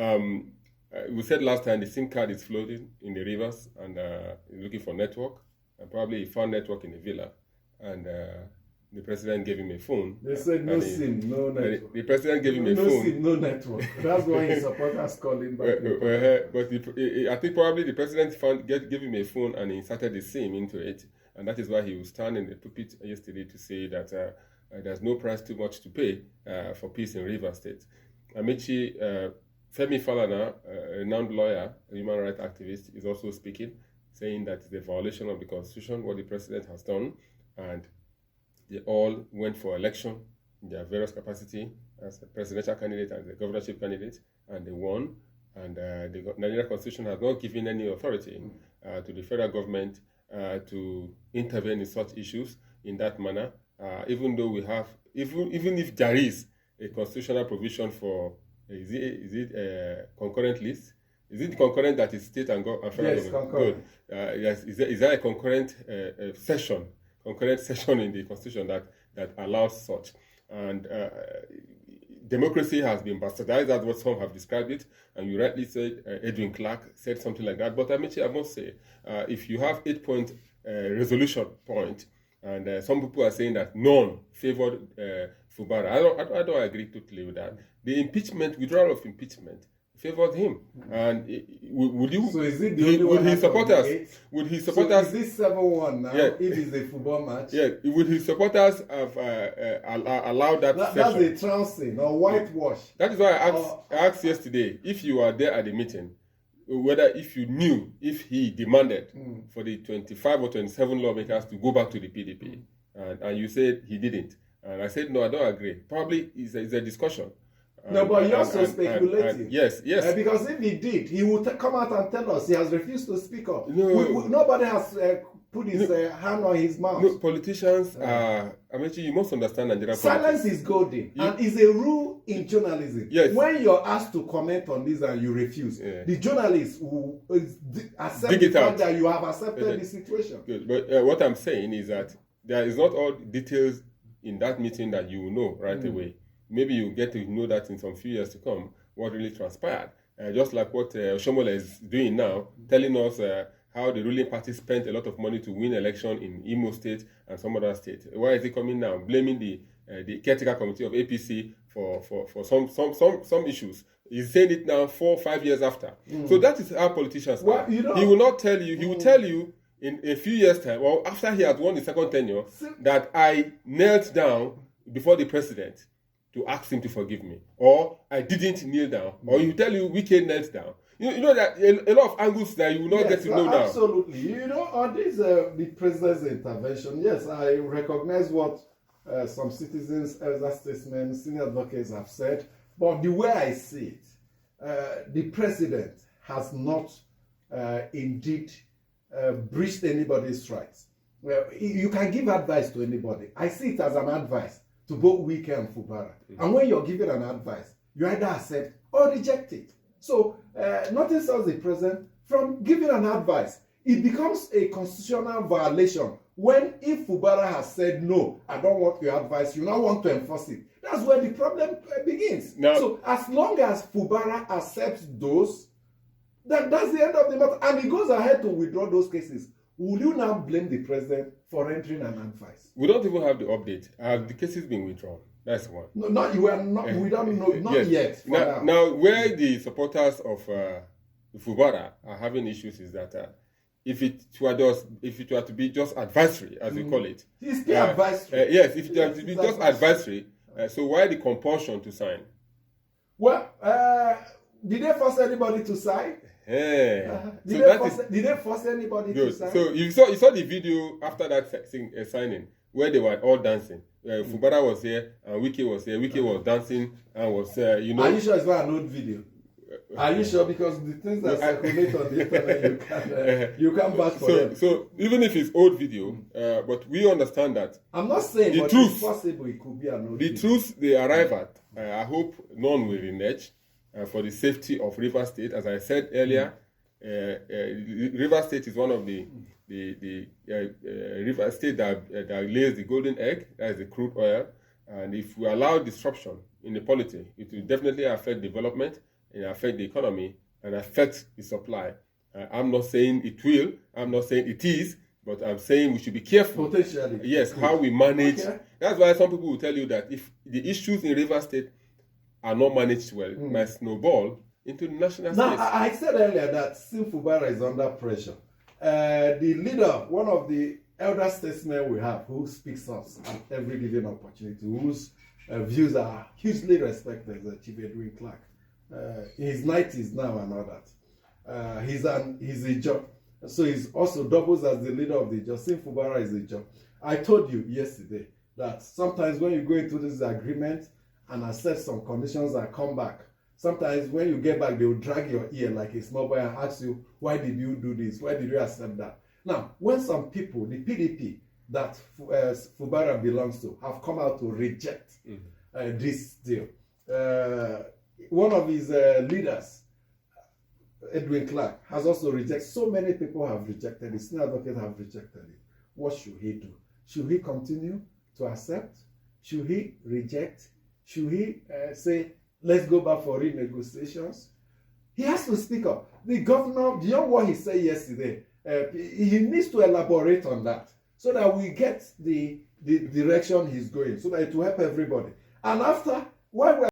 We said last time the SIM card is floating in the rivers and looking for network, and probably he found network in the villa, and the president gave him a phone. They said no SIM, no network. The president gave him a no phone. SIM, no network. That's why his supporters call him back. But I think probably the president gave him a phone and he inserted the SIM into it, and that is why he was standing in the pulpit yesterday to say that there's no price too much to pay for peace in Rivers State. Amaechi, Femi Falana, a renowned lawyer, a human rights activist, is also speaking, saying that it's a violation of the constitution what the president has done, and they all went for election in their various capacity as a presidential candidate and a governorship candidate, and they won. And the Nigerian constitution has not given any authority to the federal government to intervene in such issues in that manner. Even though we have, even if there is a constitutional provision for, is it concurrent list? Is it concurrent that is state and federal yes, government? concurrent. Good. Yes. Is there a concurrent concurrent session in the constitution that allows such? And democracy has been bastardized. That's what some have described it. And you rightly said, Edwin Clark said something like that. But I must say, if you have 8-point resolution point, and some people are saying that none favored Fubara. I don't agree totally with that. The withdrawal of impeachment favored him. And would you? So is it the only one? Would his supporters? Would his supporters? So is this 7-1 now? Yeah. If it's a football match? Yeah. Would his supporters have allowed that That's session? a trouncing or whitewash. That is why I asked yesterday if you were there at the meeting, whether if you knew if he demanded for the 25 or 27 lawmakers to go back to the PDP, and you said he didn't, and I said no, I don't agree. Probably it's a discussion. No, but you're also speculating. Yes. Because if he did, he would come out and tell us he has refused to speak up. No. Nobody has put his hand on his mouth. No, politicians are. You must understand Nigeria Silence politics. is golden, and is a rule in journalism. Yes. When you're asked to comment on this and you refuse, the journalist will accept Dig the it fact out. that you have accepted the situation. Good. But what I'm saying is that there is not all details in that meeting that you will know right away. Maybe you get to know that in some few years to come, what really transpired. Just like what Oshomola is doing now, telling us how the ruling party spent a lot of money to win election in Imo State and some other state. Why is he coming now, blaming the caretaker committee of APC for some issues? He's saying it now 4 or 5 years after. So that is how politicians are. He will not tell you. He will tell you in a few years' time, or after he has won the second tenure, that I knelt down before the president to ask him to forgive me, or I didn't kneel down, or he will tell you Wike knelt down. You know that a lot of angles that you will not get to know now. Absolutely. You know, on this the president's intervention, yes, I recognize what some citizens, elder statesmen, senior advocates have said, but the way I see it, the president has not indeed breached anybody's rights. Well, you can give advice to anybody. I see it as an advice to both Wike and Fubara. And when you're given an advice, you either accept or reject it. So nothing stops the president from giving an advice. It becomes a constitutional violation when, if Fubara has said, no, I don't want your advice, you now want to enforce it. That's where the problem begins. Now, so as long as Fubara accepts those, that's the end of the matter. And he goes ahead to withdraw those cases. Will you now blame the president for entering an advice? We don't even have the update. Have the cases been withdrawn? That's one. No, not you are not. We don't know. Not yes. yet. Now, where the supporters of Fubara are having issues is that if it were to be just advisory, as we call it, it's still advisory. Yes, if it were to be just advisory, so why the compulsion to sign? Well, did they force anybody to sign? Did they force anybody to sign? So you saw the video after that signing where they were all dancing. Fubara was here and Wike was here. Wike was dancing and was Are you sure it's not an old video? Are you sure? Because the things that circulate on the internet, you can't vouch for them. So even if it's old video, but we understand that. I'm not saying the but truth, it's possible it could be an old video. The truth they arrive at, I hope none will renege. For the safety of River State, as I said earlier, River State is one of the River State that lays the golden egg, that is the crude oil. And if we allow disruption in the polity, it will definitely affect development affect the economy and affect the supply. I'm not saying it will, I'm not saying it is, but I'm saying we should be careful. Potentially. Yes, how we manage. Okay. That's why some people will tell you that if the issues in Rivers State are not managed well, it might snowball into the national Now, space. I said earlier that Sim Fubara is under pressure. The leader, one of the elder statesmen we have, who speaks up at every given opportunity, whose views are hugely respected, is Chief Edwin Clark. In his 90s now and all that. He's a Ijaw. So he's also doubles as the leader of the Ijaw. Sim Fubara is a Ijaw. I told you yesterday that sometimes when you go into this agreement and accept some conditions and come back, sometimes when you get back, they will drag your ear like a small boy and ask you, why did you do this? Why did you accept that? Now, when some people, the PDP that Fubara belongs to, have come out to reject this deal, one of his leaders, Edwin Clark, has also rejected. So many people have rejected it. Senior advocates have rejected it. What should he do? Should he continue to accept? Should he reject? Should he say, let's go back for renegotiations? He has to speak up. The governor, beyond what he said yesterday, he needs to elaborate on that so that we get the direction he's going, so that it will help everybody. And after, while we're